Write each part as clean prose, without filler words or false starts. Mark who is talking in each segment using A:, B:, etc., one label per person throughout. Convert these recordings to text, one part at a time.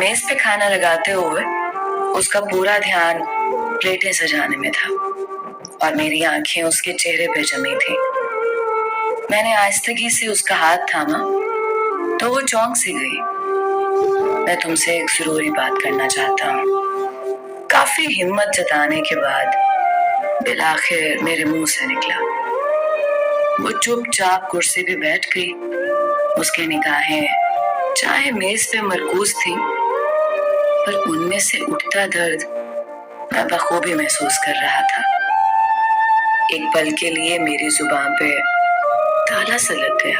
A: मेज पे खाना लगाते हुए उसका पूरा ध्यान प्लेटें सजाने में था और मेरी आंखें उसके चेहरे पे जमी थी। मैंने आहिस्तगी से उसका हाथ थामा तो वो चौंक सी गई। मैं तुमसे एक जरूरी बात करना चाहता हूँ। काफी हिम्मत जताने के बाद बिलाखिर मेरे मुंह से निकला। वो चुपचाप कुर्सी पे बैठ गई। उसकी निगाहें चाहे मेज पे मरकूज थी, पर उनमें से उठता दर्द मैं बखूबी महसूस कर रहा था। एक पल के लिए मेरी जुबान पे ताला सा लग गया,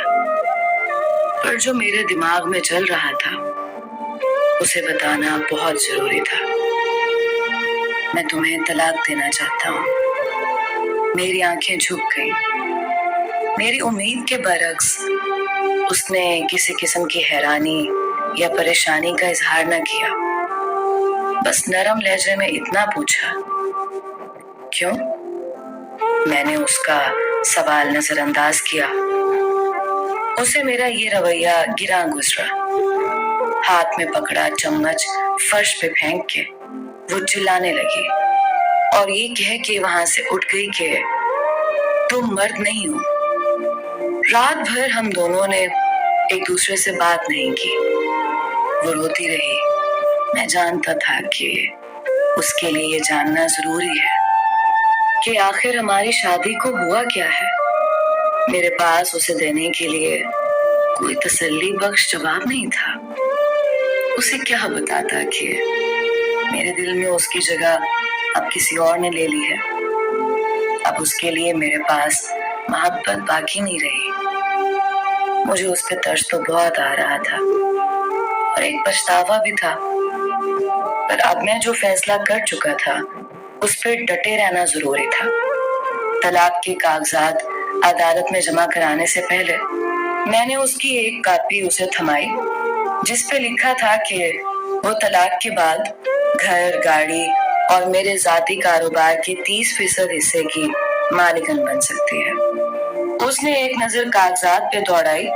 A: पर जो मेरे दिमाग में चल रहा था उसे बताना बहुत जरूरी था। मैं तुम्हें तलाक देना चाहता हूँ। मेरी आंखें झुक गई। मेरी उम्मीद के बरक्स उसने किसी किस्म की हैरानी या परेशानी का इजहार न किया। बस नरम लहजे में इतना पूछा, क्यों? मैंने उसका सवाल नजरअंदाज किया। उसे मेरा ये रवैया गिरा गुजरा। हाथ में पकड़ा चम्मच फर्श पे फेंक के वो चिल्लाने लगी और ये कह के वहां से उठ गई कि तुम मर्द नहीं हो। रात भर हम दोनों ने एक दूसरे से बात नहीं की। वो रोती रही। मैं जानता था कि उसके लिए ये जानना जरूरी है कि आखिर हमारी शादी को हुआ क्या है। मेरे पास उसे देने के लिए कोई तसल्ली बख्श जवाब नहीं था। उसे क्या बताता कि मेरे दिल में उसकी जगह अब किसी और ने ले ली है। अब उसके लिए मेरे पास मोहब्बत बाकी नहीं रही। मुझे उस पर तरस तो बहुत आ रहा था और एक पछतावा भी था, पर अब मैं जो फैसला कर चुका था उस पर डटे रहना जरूरी था। तलाक के कागजात अदालत में जमा कराने से पहले मैंने उसकी एक कॉपी उसे थमाई, जिस पे लिखा था कि वो तलाक के बाद घर, गाड़ी और मेरे जाती कारोबार के 30% हिस्से की मालिकन बन सकती है। उसने एक नजर कागजात पे दौड़ाई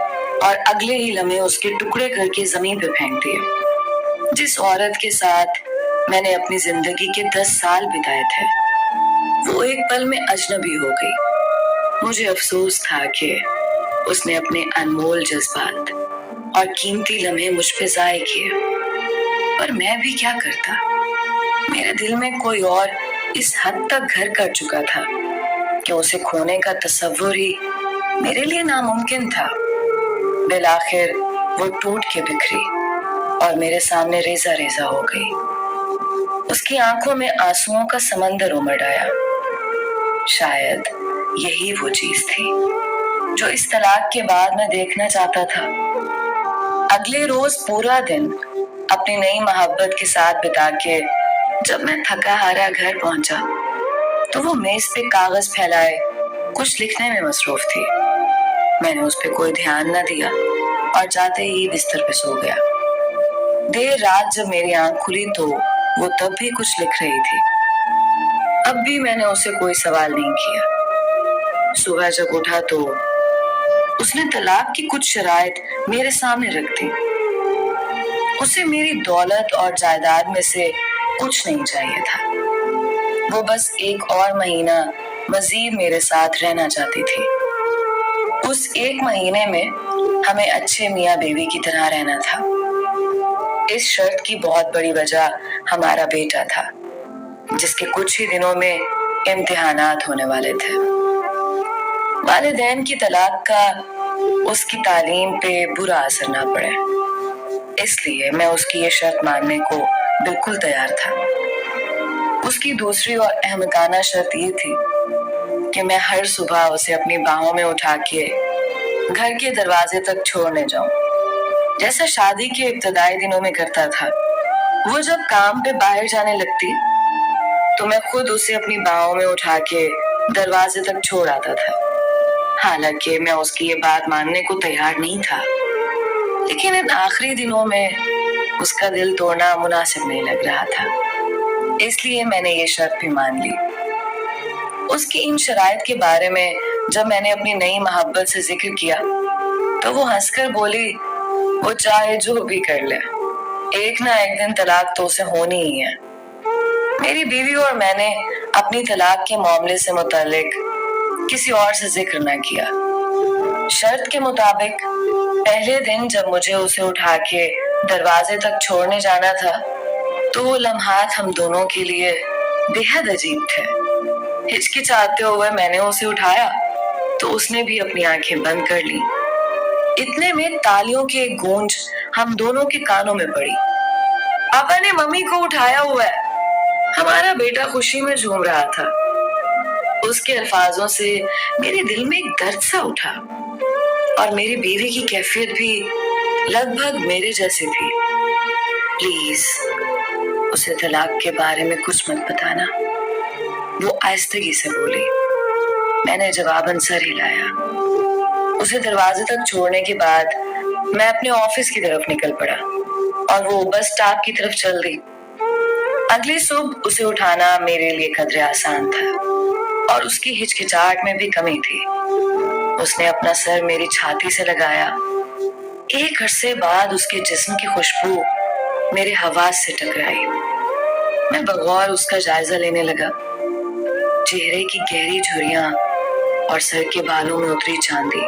A: और अगले ही लम्हे उसके टुकड़े करके जमीन पे फेंक दिए। जिस औरत के साथ मैंने अपनी जिंदगी के 10 साल बिताए थे, वो एक पल में अजनबी हो गई। मुझे अफसोस था कि उसने अपने अनमोल जज्बात और कीमती लम्हे मुझ पे जाए किए, पर मैं भी क्या करता। मेरे दिल में कोई और इस हद तक घर कर चुका था कि उसे खोने का तसव्वुर ही मेरे लिए नामुमकिन था। बिलाखिर वो टूट के बिखरी और मेरे सामने रेजा रेजा हो गई। उसकी आंखों में आंसुओं का समंदर उमड़ आया। शायद यही वो चीज थी जो इस तलाक के बाद मैं देखना चाहता था। अगले रोज पूरा दिन अपनी नई मोहब्बत के साथ बिता के जब मैं थका हारा घर पहुंचा तो वो मेज पे कागज फैलाए कुछ लिखने में मसरूफ थी। मैंने उस पे कोई ध्यान न दिया और जाते ही बिस्तर पे सो गया। देर रात जब मेरी आंख खुली तो वो तब भी कुछ लिख रही थी। अब भी मैंने उसे कोई सवाल नहीं किया। सुबह जब उठा तो उसने तलाक की कुछ शराइत मेरे सामने रख दी। उसे मेरी दौलत और जायदाद में से कुछ नहीं चाहिए था। वो बस एक और महीना मजीद मेरे साथ रहना चाहती थी। उस एक महीने में हमें अच्छे मियाँ बीवी की तरह रहना था। इस शर्त की बहुत बड़ी वजह हमारा बेटा था, जिसके कुछ ही दिनों में इम्तिहानात होने वाले थे। वालिदैन की तलाक का उसकी तालीम पे बुरा असर ना पड़े, इसलिए मैं उसकी ये शर्त मानने को बिल्कुल तैयार था। उसकी दूसरी और अहमकाना शर्त ये थी कि मैं हर सुबह उसे अपनी बाहों में उठा के घर के दरवाजे तक छोड़ने जाऊं, जैसा शादी के इब्तदाई दिनों में करता था। वो जब काम पे बाहर जाने लगती तो मैं खुद उसे अपनी बाहों में उठा के दरवाजे तक छोड़ आता था। हालांकि मैं उसकी ये बात मानने को तैयार नहीं था, लेकिन इन आखिरी दिनों में उसका दिल तोड़ना मुनासिब नहीं लग रहा था, इसलिए मैंने ये शर्त भी मान ली। उसकी इन शराइत के बारे में जब मैंने अपनी नई मोहब्बत से जिक्र किया तो वो हंसकर बोली, वो चाहे जो भी कर ले, ایک نہ ایک دن طلاق تو اسے ہونی ہی ہے۔ میری بیوی اور میں نے اپنی طلاق کے معاملے سے متعلق کسی اور سے ذکر نہ کیا۔ شرط کے مطابق پہلے دن جب مجھے اسے اٹھا کے دروازے تک چھوڑنے جانا تھا تو وہ لمحات ہم دونوں کے لیے بے حد عجیب تھے۔ ہچکچاتے ہوئے میں نے اسے اٹھایا تو اس نے بھی اپنی آنکھیں بند کر لی۔ اتنے میں تالیوں کی ایک گونج ہم دونوں کے کانوں میں پڑی۔ پاپا نے ممی کو اٹھایا ہوا ہے۔ ہمارا بیٹا خوشی میں جھوم رہا تھا۔ اس کے الفاظوں سے میرے دل میں ایک درد سا اٹھا اور میری بیوی کی کیفیت بھی لگ بھگ میرے جیسی تھی۔ پلیز اسے طلاق کے بارے میں کچھ مت بتانا، وہ آہستگی سے بولی۔ میں نے جواباً سر ہلایا۔ اسے دروازے تک چھوڑنے کے بعد میں اپنے آفس کی طرف نکل پڑا اور وہ بس اسٹاپ کی طرف چل دی۔ اگلی صبح اسے اٹھانا میرے لیے قدرے آسان تھا اور اس کی ہچکچاہٹ میں بھی کمی تھی۔ اس نے اپنا سر میری چھاتی سے لگایا۔ ایک عرصے بعد اس کے جسم کی خوشبو میرے حواس سے ٹکرائی۔ میں بغور اس کا جائزہ لینے لگا۔ چہرے کی گہری جھریاں اور سر کے بالوں میں اتری چاندی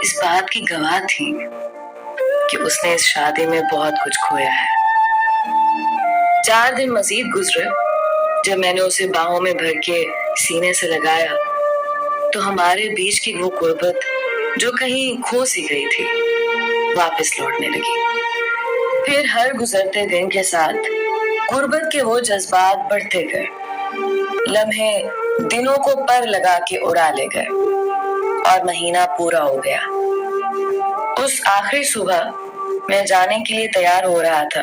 A: اس بات کی گواہ تھی کہ اس نے اس شادی میں بہت کچھ کھویا ہے۔ 4 دن مزید گزرے۔ جب میں نے اسے باہوں میں بھر کے سینے سے لگایا تو ہمارے بیچ کی وہ قربت جو کہیں کھو سی گئی تھی واپس لوٹنے لگی۔ پھر ہر گزرتے دن کے ساتھ قربت کے وہ جذبات بڑھتے گئے۔ لمحے دنوں کو پر لگا کے اڑا لے گئے اور مہینہ پورا ہو گیا۔ اس آخری صبح میں جانے کے لیے تیار ہو رہا تھا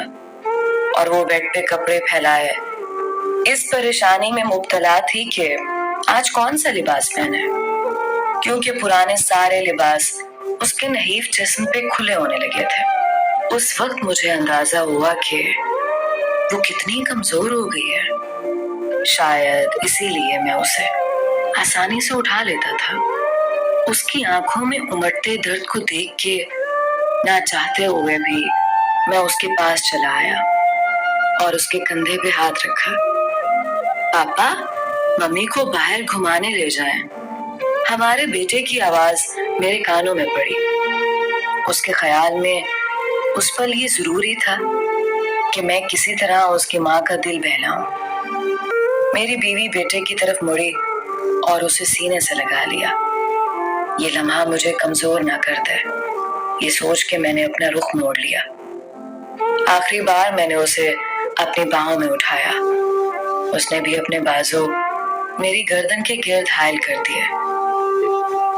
A: اور وہ بیڈ پہ کپڑے پھیلائے اس پریشانی میں مبتلا تھی کہ آج کون سا لباس پہنے، کیونکہ پرانے سارے لباس اس کے نحیف جسم پہ کھلے ہونے لگے تھے۔ اس وقت مجھے اندازہ ہوا کہ وہ کتنی کمزور ہو گئی ہے۔ شاید اسی لیے میں اسے آسانی سے اٹھا لیتا تھا۔ اس کی آنکھوں میں امٹتے درد کو دیکھ کے نہ چاہتے ہوئے بھی میں اس کے پاس چلا آیا اور اس کے کندھے پہ ہاتھ رکھا۔ پاپا، ممی کو باہر گھمانے لے جائیں۔ ہمارے بیٹے کی آواز میرے کانوں میں پڑی۔ اس کے خیال میں اس پل یہ ضروری تھا کہ میں کسی طرح اس کی ماں کا دل بہلاؤں۔ میری بیوی بیٹے کی طرف مڑی اور اسے سینے سے لگا لیا۔ یہ لمحہ مجھے کمزور نہ کر دے، یہ سوچ کے میں نے اپنا رخ موڑ لیا۔ آخری بار میں نے اسے اپنی باہوں میں اٹھایا۔ اس نے بھی اپنے بازو میری گردن کے گرد حائل کر دیے۔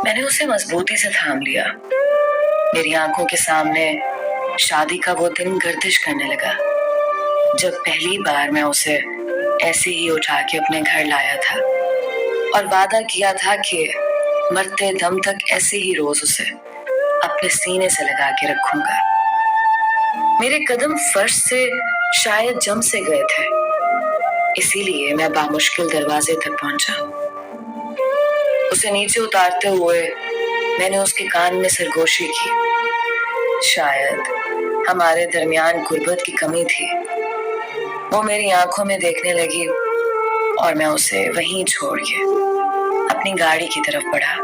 A: میں نے اسے مضبوطی سے تھام لیا۔ میری آنکھوں کے سامنے شادی کا وہ دن گردش کرنے لگا جب پہلی بار میں اسے ایسے ہی اٹھا کے اپنے گھر لایا تھا اور وعدہ کیا تھا کہ مرتے دم تک ایسے ہی روز اسے اپنے سینے سے لگا کے رکھوں گا۔ میرے قدم فرش سے شاید جم سے گئے تھے، اسی لیے میں بامشکل دروازے تک پہنچا۔ اسے نیچے اتارتے ہوئے میں نے اس کے کان میں سرگوشی کی۔ شاید ہمارے درمیان قربت کی کمی تھی۔ وہ میری آنکھوں میں دیکھنے لگی اور میں اسے وہیں چھوڑ کے اپنی گاڑی کی طرف بڑھا۔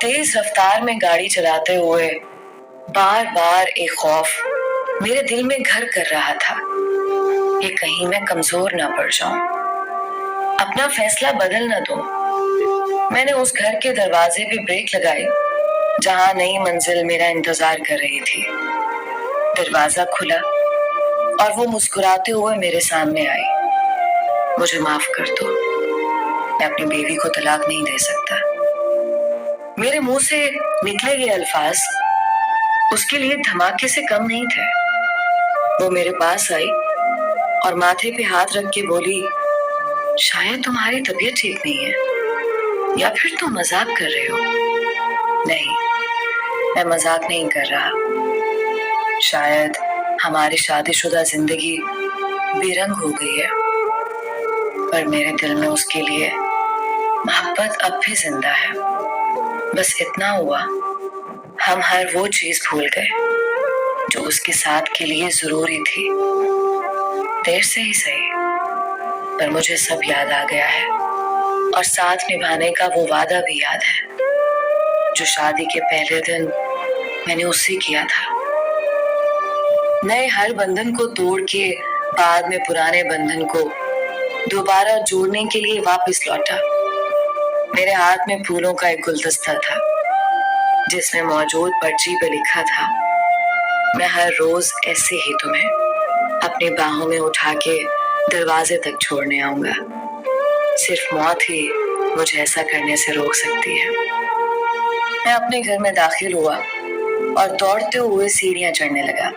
A: تیز رفتار میں گاڑی چلاتے ہوئے بار بار ایک خوف میرے دل میں گھر کر رہا تھا کہ کہیں میں کمزور نہ پڑ جاؤں، اپنا فیصلہ بدل نہ دوں۔ میں نے اس گھر کے دروازے پہ بریک لگائی جہاں نئی منزل میرا انتظار کر رہی تھی۔ دروازہ کھلا اور وہ مسکراتے ہوئے میرے سامنے آئی۔ مجھے معاف کر دو، میں اپنی بیوی کو طلاق نہیں دے سکتا۔ میرے منہ سے نکلے گئے الفاظ اس کے لیے دھماکے سے کم نہیں تھے۔ وہ میرے پاس آئی اور ماتھے پہ ہاتھ رکھ کے بولی، شاید تمہاری طبیعت ٹھیک نہیں ہے یا پھر تم مذاق کر رہے ہو۔ نہیں، میں مذاق نہیں کر رہا۔ شاید ہماری شادی شدہ زندگی بے رنگ ہو گئی ہے، پر میرے دل میں اس کے لیے محبت اب بھی زندہ ہے۔ بس اتنا ہوا، ہم ہر وہ چیز بھول گئے جو اس उसके साथ के लिए जरूरी थी। देर से ही सही, पर मुझे सब याद आ गया है, और साथ निभाने का वो वादा भी याद है जो शादी के पहले दिन मैंने उससे किया था। नए हर बंधन को तोड़ के बाद में पुराने बंधन को दोबारा जोड़ने के लिए वापस लौटा। मेरे हाथ में फूलों का एक गुलदस्ता था जिसमें मौजूद पर्ची पे लिखा था, मैं हर रोज ऐसे ही तुम्हें अपनी बाहों में उठा के दरवाजे तक छोड़ने आऊंगा। सिर्फ मौत ही मुझे ऐसा करने से रोक सकती है। मैं अपने घर में दाखिल हुआ और दौड़ते हुए सीढ़ियां चढ़ने लगा।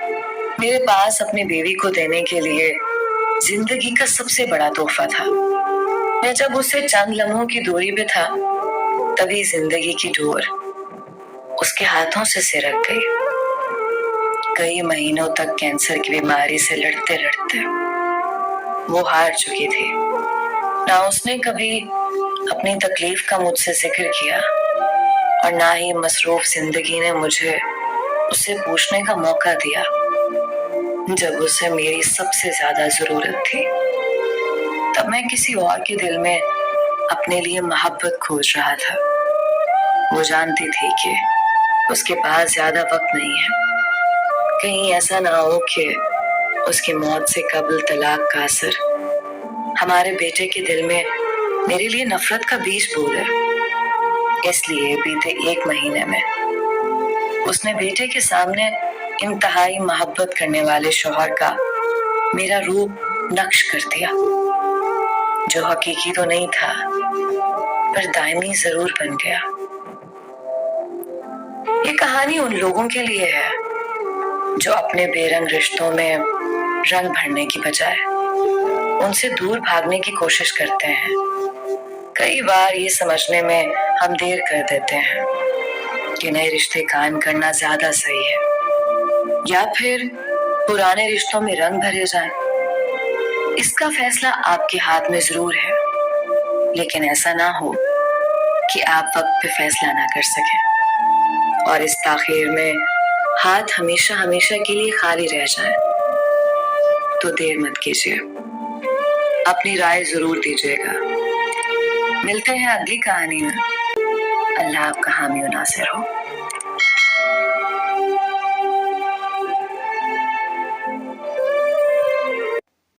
A: मेरे पास अपनी बीवी को देने के लिए जिंदगी का सबसे बड़ा तोहफा था। मैं जब उससे चंद लम्हों की दूरी पे था, तभी जिंदगी की डोर उसके हाथों से सिरक गई। कई महीनों तक कैंसर की बीमारी से लड़ते लड़ते वो हार चुकी थी। ना उसने कभी अपनी तकलीफ का मुझसे जिक्र किया, और ना ही मसरूफ जिंदगी ने मुझे उससे पूछने का मौका दिया जब उसे मेरी सबसे ज्यादा जरूरत थी। तब मैं किसी और के दिल में अपने लिए मोहब्बत खोज रहा था। वो जानती थी कि उसके पास ज्यादा वक्त नहीं है। कहीं ऐसा ना हो कि उसकी मौत से कबल तलाक का असर हमारे बेटे के दिल में मेरे लिए नफरत का बीज बो दे। इसलिए बीते 1 महीने में उसने बेटे के सामने इंतहाई मोहब्बत करने वाले शौहर का मेरा रूप नक्श कर दिया, जो हकीकी तो नहीं था पर दायमी जरूर बन गया। ये कहानी उन लोगों के लिए है जो अपने बेरंग रिश्तों में रंग भरने की बजाय उनसे दूर भागने की कोशिश करते हैं। कई बार ये समझने में हम देर कर देते हैं कि नए रिश्ते कायम करना ज्यादा सही है, या फिर पुराने रिश्तों में रंग भरे जाएं। इसका फैसला आपके हाथ में जरूर है, लेकिन ऐसा ना हो कि आप वक्त पे फैसला ना कर सकें और इस ताखीर में हाथ हमेशा हमेशा के लिए खाली रह जाए। तो देर मत कीजिए, अपनी राय जरूर दीजिएगा। मिलते हैं अगली कहानी में। अल्लाह आपका हामी और नासिर हो।